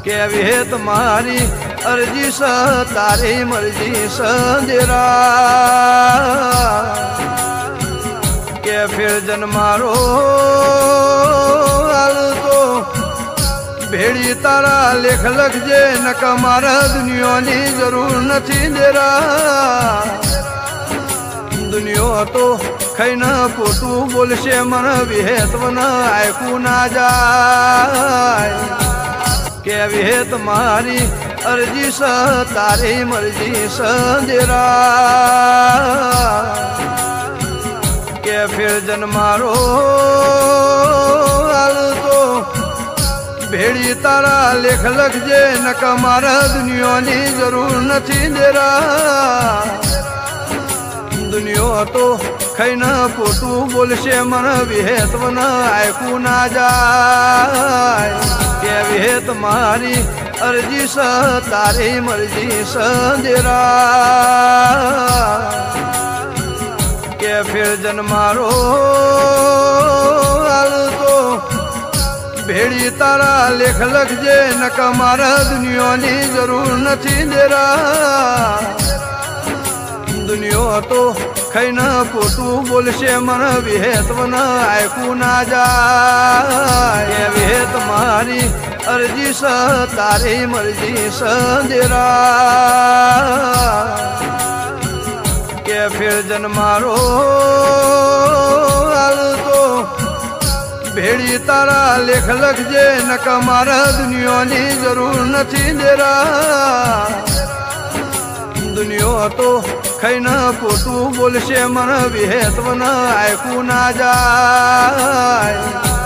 કેવી હે તમારી અરજી સ તારી મરજી સંદેરા કે ફિર જન મારો હાલતો ભેડી તારા લેખ લખજે નકા મારા દુનિયાની જરૂર નથી દેરા દુનિયો તો ખાઈને ખોટું બોલશે મને વિહેતવ ના આયકું ના જાય કેવી હે તમારી અરજી સ તારી મરજી સંદેરા કે ફિર જન મારો હાલતો ભેડી તારા લેખ લખજે નકા મારા દુનિયાની જરૂર નથી દેરા દુનિયો તો ખાઈને ખોટું બોલશે મને વિહેતવ ના આયકું ના જાય કેવી હે તમારી અરજી સ તારી મરજી સંદેરા કે ફિર જન મારો હાલતો ભેડી તારા લેખ લખજે નકા મારા દુનિયાની જરૂર નથી દેરા દુનિયો તો ખાઈને ખોટું બોલશે મને વિહેતવ ના આયકું ના જાય કેવી હે તમારી અરજી સ તારી મરજી સંદેરા કે ફિર જન મારો હાલતો ભેડી તારા લેખ લખજે નકા મારા દુનિયાની જરૂર નથી દેરા દુનિયો તો ખાઈને ખોટું બોલશે મને વિહેતવ ના આયકું ના જાય